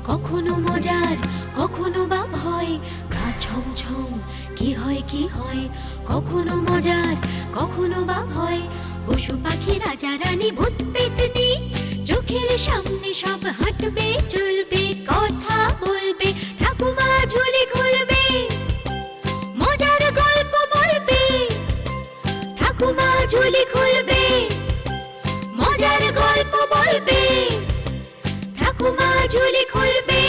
কখনো মজার কখনো বা ভয়, গা ছমছম কি হয় কি হয়। কখনো মজার কখনো বা ভয়, পশু পাখি রাজা রানী ভূত পেতনি, চোখের সামনে সব হাঁটবে চলবে কথা বলবে, ঠাকুমা ঝুলি খুলবে মজার গল্প বলবে, ঠাকুমা ঝুলি খুলবে মজার গল্প বলবে, ঠাকুমা ঝুলি খুলবে।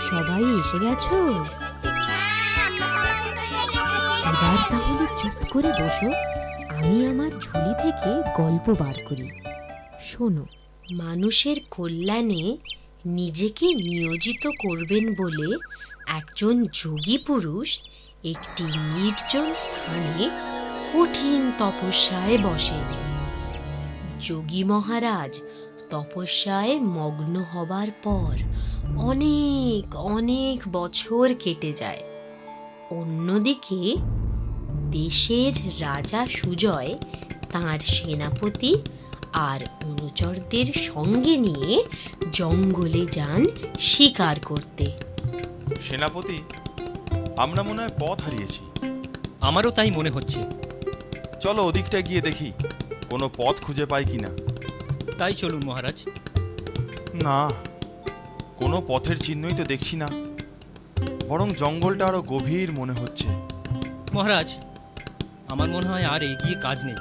সবাই এসে গেছো? এবার তাহলে চুপ করে বসো, আমি আমার ঝুলি থেকে গল্প বার করি। শোনো, মানুষের কল্যাণে নিজেকে নিয়োজিত করবেন বলে একজন যোগী পুরুষ একটি নির্জন স্থানে কঠিন তপস্যায় বসেন। যোগী মহারাজ তপস্যায় মগ্ন হবার পর অনেক অনেক বছর কেটে যায়। অন্যদিকে দেশের রাজা সুজয় তাঁর সেনাপতি আর অনুচরদের সঙ্গে নিয়ে জঙ্গলে যান শিকার করতে। সেনাপতি, আমরা মনে হয় পথ হারিয়েছি। আমারও তাই মনে হচ্ছে। চলো ওদিকটা গিয়ে দেখি কোনো পথ খুঁজে পাই কিনা। তাই চলুন মহারাজ। না, কোনো পথের চিহ্নই তো দেখছি না, বরং জঙ্গলটা আরো গভীর মনে হচ্ছে। মহারাজ, আমার মনে হয় আর এগিয়ে কাজ নেই,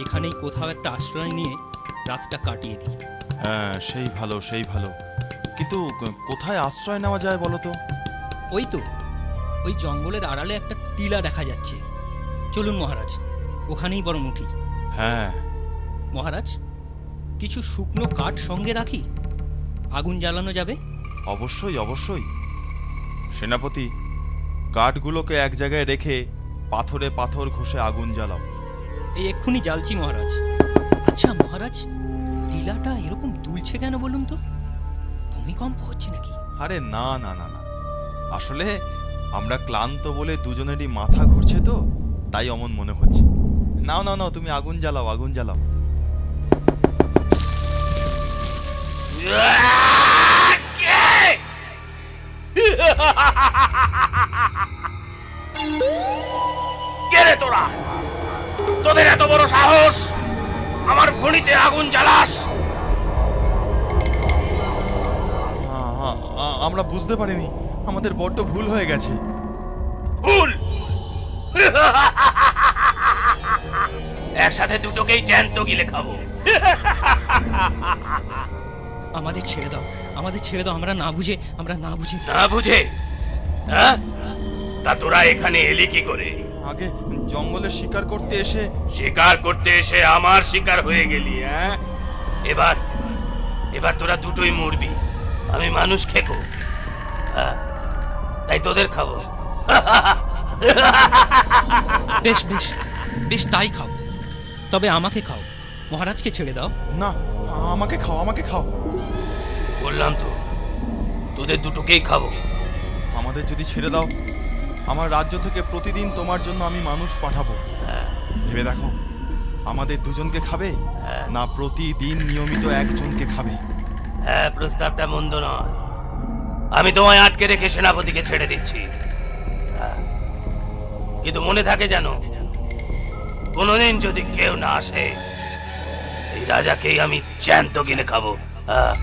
এখানেই কোথাও একটা আশ্রয় নিয়ে রাতটা কাটিয়ে দিই। হ্যাঁ, সেই ভালো সেই ভালো, কিন্তু কোথায় আশ্রয় নেওয়া যায় বলো তো? ওই তো, ওই জঙ্গলের আড়ালে একটা টিলা দেখা যাচ্ছে। চলুন মহারাজ, ওখানেই বরং উঠি। হ্যাঁ মহারাজ, কিছু শুকনো কাঠ সঙ্গে রাখি, আগুন জ্বালানো যাবে। অবশ্যই অবশ্যই। সেনাপতি, কাঠগুলোকে এক জায়গায় রেখে পাথরে পাথর ঘষে আগুন জ্বালাও। এই এক্ষুনি জ্বালছি মহারাজ। আচ্ছা মহারাজ, টিলাটা এরকম দুলছে কেন বলুন তো? ভূমিকম্প হচ্ছে নাকি? আরে না না না না, আসলে আমরা ক্লান্ত বলে দুজনেরই মাথা ঘুরছে তো, তাই অমন মনে হচ্ছে। নাও নাও নাও, তুমি আগুন জ্বালাও আগুন জ্বালাও। কে রে তোরা? তোদের এত বড় সাহস আমার ভুঁড়িতে আগুন জ্বালাস? আমরা বুঝতে পারিনি, আমাদের বড্ড ভুল হয়ে গেছে। ভুল? একসাথে দুটোকেই জ্যান্ত গিলে খাবো। আমাদের ছেড়ে দাও, আমাদের ছেড়ে দাও, আমরা না বুঝে না বুঝে? হ্যাঁ, তা তোরা এখানে এলি কি করে? আগে জঙ্গলে শিকার করতে এসে আমার শিকার হয়ে গেলি। হ্যাঁ, এবার তোরা দুটোই মরবি। আমি মানুষ খেকো, তাই তোদের খাবো। বেশ বেশ বেশ, তাই খাও, তবে আমাকে খাও, মহারাজকে ছেড়ে দাও। না, আমাকে খাও আমাকে খাও। বললাম তো, তোদের দুটোকেই খাবো। আমাদের যদি ছেড়ে দাও, আমার রাজ্য থেকে প্রতিদিন তোমার জন্য আমি মানুষ পাঠাবো। ভেবে দেখো, আমাদের দুজনকে খাবে না প্রতিদিন নিয়মিত একজনকে খাবে? হ্যাঁ, প্রস্তাবটা মন্দ নয়। আমি তোমায় আটকে রেখে সেনাপতিকে ছেড়ে দিচ্ছি, কিন্তু মনে থাকে যেন কোনোদিন যদি কেউ না আসে, এই রাজাকেই আমি জ্যান্ত গিলে খাবো। আহ!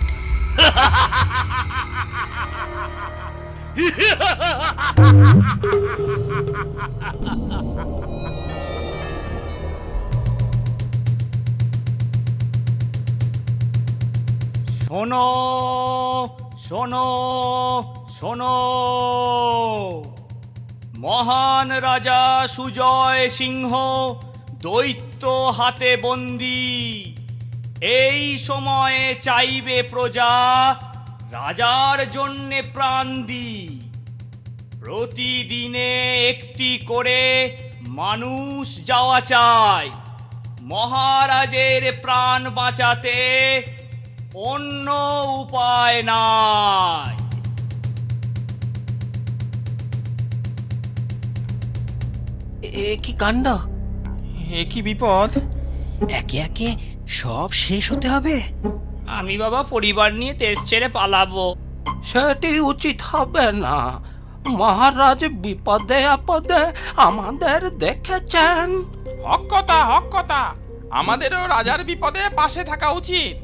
শোনো শোনো শোনো, মহান রাজা সুজয় সিংহ দৈত্য হাতে বন্দী। এই সময়ে চাইবে প্রজা রাজার জন্যে প্রাণ দি। প্রতিদিনে একটি করে মানুষ যাওয়া চাই। মহারাজের প্রাণ বাঁচাতে অন্য উপায় নাই। এ কি কাণ্ড! এ কি বিপদ! একে একে সব শেষ হতে হবে। আমি বাবা পরিবার নিয়ে দেশ ছেড়ে পালাবো। সেটি উচিত হবে না। মহারাজ বিপদে আপদে আমাদের দেখেছেন। হক কথা, হক কথা। আমাদেরও রাজার বিপদে পাশে থাকা উচিত।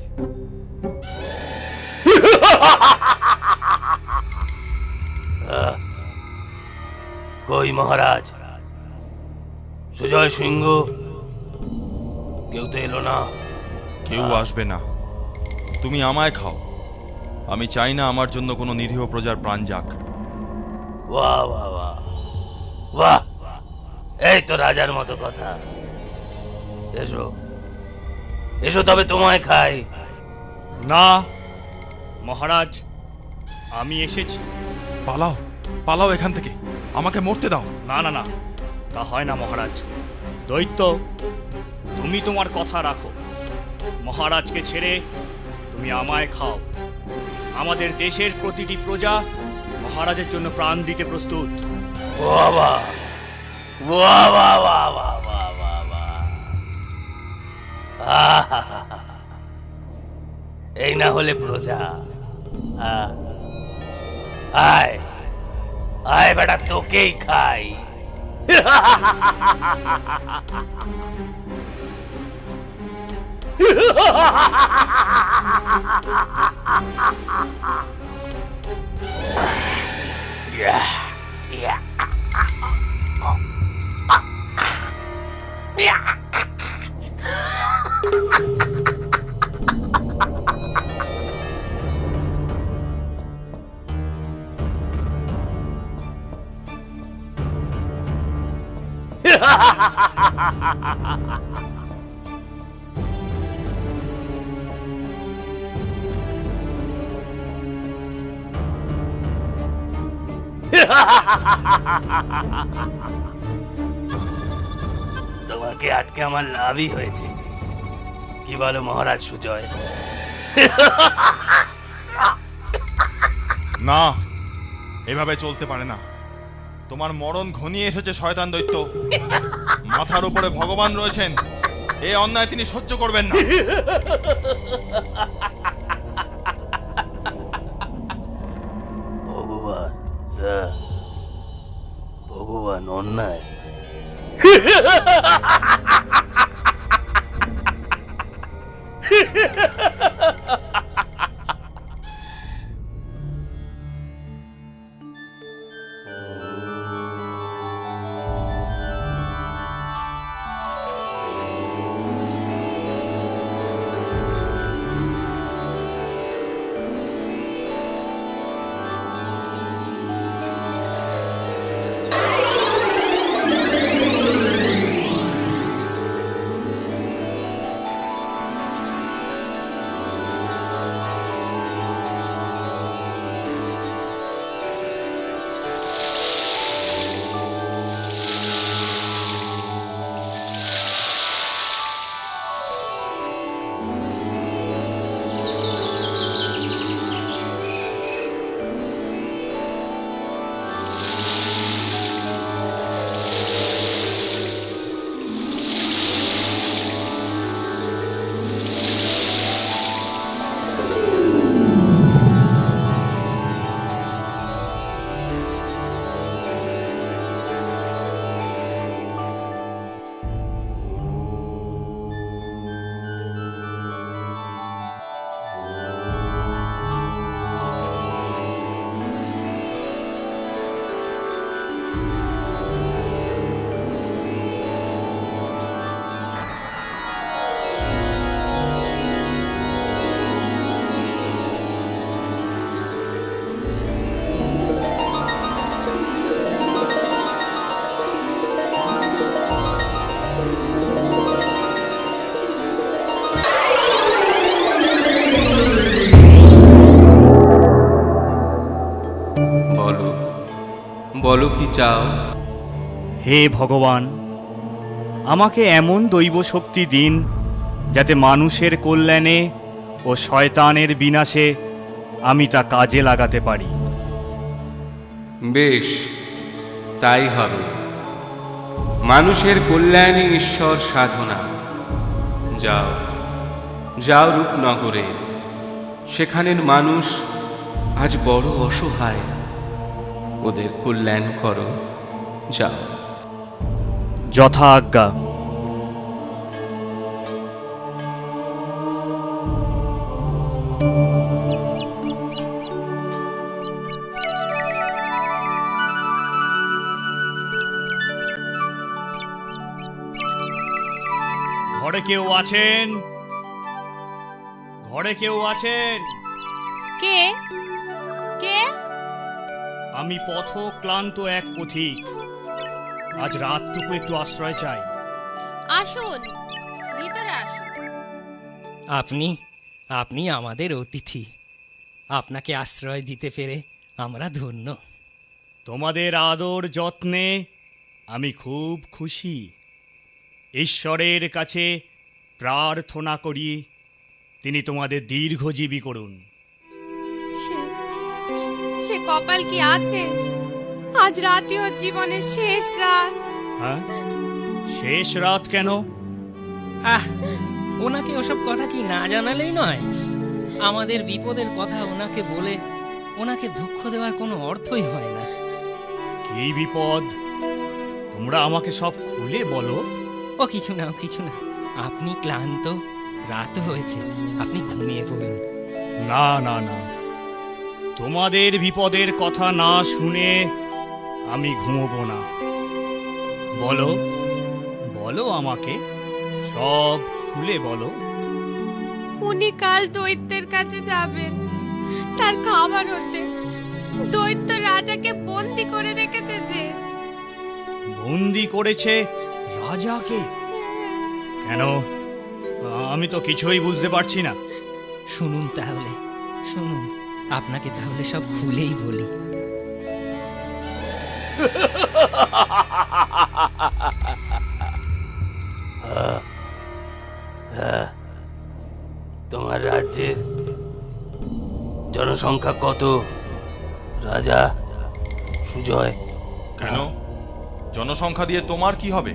কই মহারাজ? সুজয় সিংহ কেউ তো এলো না। কেউ আসবে না। তুমি আমায় খাও। আমি চাই না আমার জন্য কোনো নিরীহ প্রজার প্রাণ যাক। বাহ বাহ বাহ বাহ, এই তো রাজার মতো কথা। এসো এসো, তবে তোমায় খাই। না মহারাজ, আমি এসেছি। পালাও, পালাও এখান থেকে। আমাকে মরতে দাও। না না না, তা হয় না মহারাজ। দৈত্য, তুমি তোমার কথা রাখো। মহারাজকে ছেড়ে তুমি আমায় খাও। আমাদের দেশের প্রতিটি প্রজা মহারাজের জন্য প্রাণ দিতে প্রস্তুত। বাহ বাহ বাহ বাহ বাহ বাহ বাহ বাহ বাহ। আহা! এই না হলে প্রজা। আয় আয় বেটা, তোকেই খাই। তোমাকে আটকে আমার লাভই হয়েছে। কি বলো মহারাজ সুজয়? না, এভাবে চলতে পারে না। তোমার মরণ ঘনিয়ে এসেছে শয়তান দৈত্য। মাথার উপরে ভগবান রয়েছেন। এই অন্যায় তিনি সহ্য করবেন না। ভগবান, ভগবান অন্যায়? বলো, বলো কি চাও? হে ভগবান, আমাকে এমন দৈব শক্তি দিন যাতে মানুষের কল্যাণে ও শয়তানের বিনাশে আমি তা কাজে লাগাতে পারি। বেশ, তাই হবে। মানুষের কল্যাণে ঈশ্বর সাধনা। যাও, যাও রূপনগরে। সেখানের মানুষ আজ বড় অসহায়, ওদের কল্যাণ করো। যাও। যথা আজ্ঞা। ঘরে কেউ আছেন? ঘরে কেউ আছেন? কে কে? আমি পথ ক্লান্ত এক পথিক, আজ রাতটুকু একটু আশ্রয় চাই। আসুন, ভিতরে আসুন। আপনি আপনি আমাদের অতিথি। আপনাকে আশ্রয় দিতে পেরে আমরা ধন্য। তোমাদের আদর যত্নে আমি খুব খুশি। ঈশ্বরের কাছে প্রার্থনা করি তিনি তোমাদের দীর্ঘজীবী করুন। সে কপাল কি আছে? আজ রাতে ওর জীবনের শেষ রাত। হ্যাঁ, শেষ রাত কেন? ওনাকে ওসব কথা কি না জানালেই নয়? আমাদের বিপদের কথা ওনাকে বলে ওনাকে দুঃখ দেওয়ার কোনো অর্থই হয় না। কি বিপদ? তোমরা আমাকে সব খুলে বলো। ও কিছু না, ও কিছু না। আপনি ক্লান্ত, রাত হয়েছে, আপনি ঘুমিয়ে পড়ুন। না না না, তোমাদের বিপদের কথা না শুনে আমি ঘুমোবো না। বলো বলো, আমাকে সব খুলে বলো। উনি কাল দৈত্যের কাছে যাবেন তার খাবার হতে। দৈত্য রাজাকে বন্দি করে রেখেছে। যে বন্দি করেছে রাজাকে? কেন? আমি তো কিছুই বুঝতে পারছি না। শুনুন তাহলে, শুনুন। আপনাকে তাহলে সব খুলেই বলি। তোমার রাজ্যের জনসংখ্যা কত রাজা সুজয়? কেন? জনসংখ্যা দিয়ে তোমার কি হবে?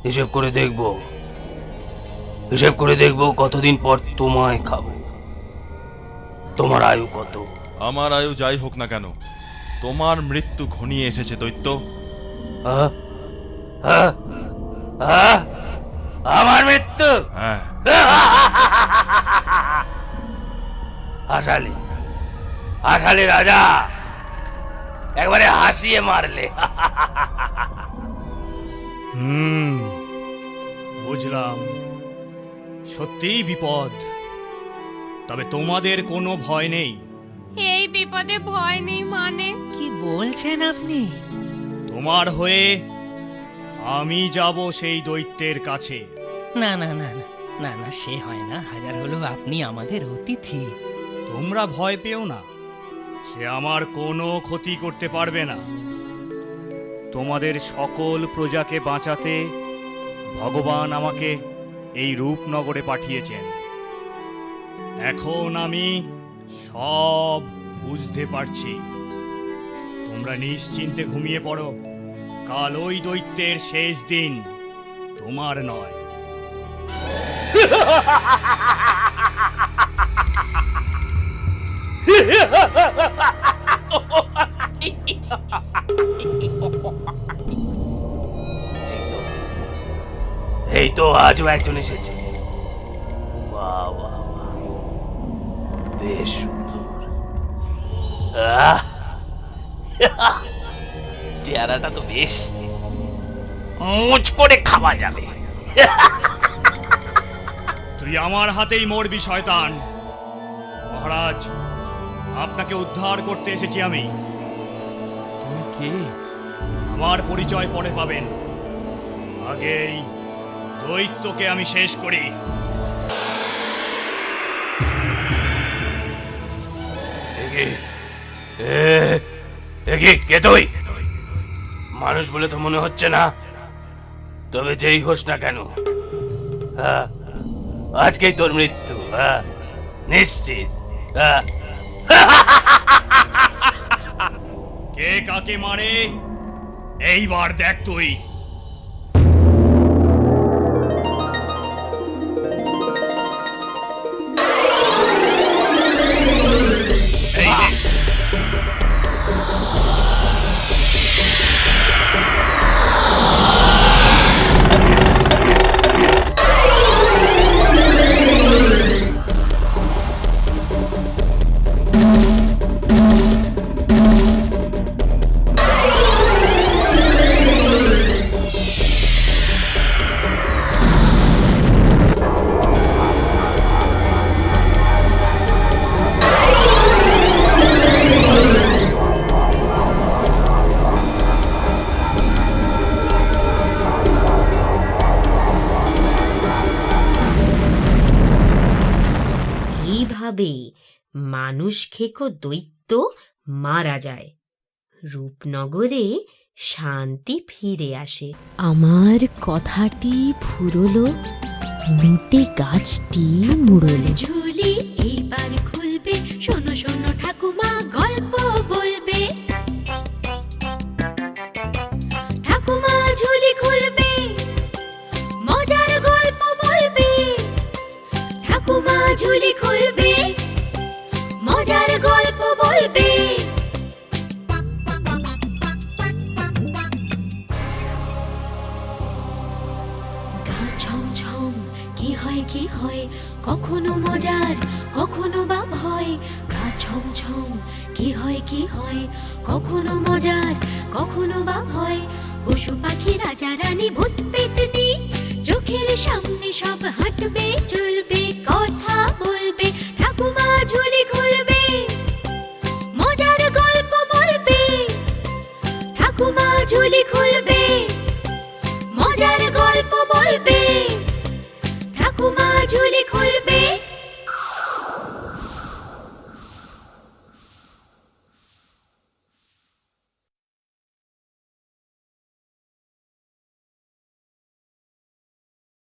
হিসেব করে দেখবো, হিসেব করে দেখবো কতদিন পর তোমায় খাবো। তোমার আয়ু কত? আমার আয়ু যাই হোক না কেন, তোমার মৃত্যু ঘনিয়ে এসেছে দৈত্য। আমার মৃত্যু? হ্যাঁ। হাসালে হাসালে রাজা, একবারে হাসিয়ে মারলে। বুঝলাম, সত্যিই বিপদ। তবে তোমাদের কোনো ভয় নেই? এই বিপদে ভয় নেই মানে? কি বলছেন আপনি? তোমার হয়ে আমি যাব সেই দৈত্যের কাছে। না না না না না না, সে হয় না। হাজার হলো আপনি আমাদের অতিথি। তোমরা ভয় পেও না, সে আমার কোনো ক্ষতি করতে পারবে না। তোমাদের সকল প্রজাকে বাঁচাতে ভগবান আমাকে এই রূপনগরে পাঠিয়েছেন। এখন আমি সব বুঝতে পারছি। তোমরা নিশ্চিন্তে ঘুমিয়ে পড়ো। কাল ওই দৈত্যের শেষ দিন, তোমার নয়। এই তো আজও একজন এসেছে। বাহ বাহ বাহ, বেশ সুন্দর। চেহারাটা তো বেশ মুচ করে খাওয়া যাবে। তুই আমার হাতেই মরবি শয়তান। মহারাজ, আপনাকে উদ্ধার করতে এসেছি আমি। তুমি কে? আমার পরিচয় পরে পাবেন, আগেই দৈত্যকে আমি শেষ করি। কে তুই? মানুষ বলে তো মনে হচ্ছে না, তবে যেই হোস না কেন, আজকেই তোর মৃত্যু, নিশ্চিত। কে কাকে মারে এইবার দেখ তুই। এই নে। এইভাবে মানুষ খেকো দৈত্য মারা যায়, রূপনগরে শান্তি ফিরে আসে। আমার কথাটি ফুরলো, লুটে গাছটি মুড়লো। ঝুলি এইবার খুলবে, শোনো শোনো ঠাকুমা গল্প বলবে। ঠাকুমা ঝুলি খুলবে, মজার গল্প বলবে। ঠাকুমা ঝুলি খুলবে, মজার গল্প বলবে। গা ছমছম কি হয় কি হয়, কখনো মজার কখনো বা ভয়। গা ছমছম কি হয় কি হয়, কখনো মজার কখনো বা ভয়। পশু পাখি রাজা রানী ভূত পেতনি, চোখের সামনে সব হাঁটবে চলবে কথা বলবে। ঠাকুমা ঝুলি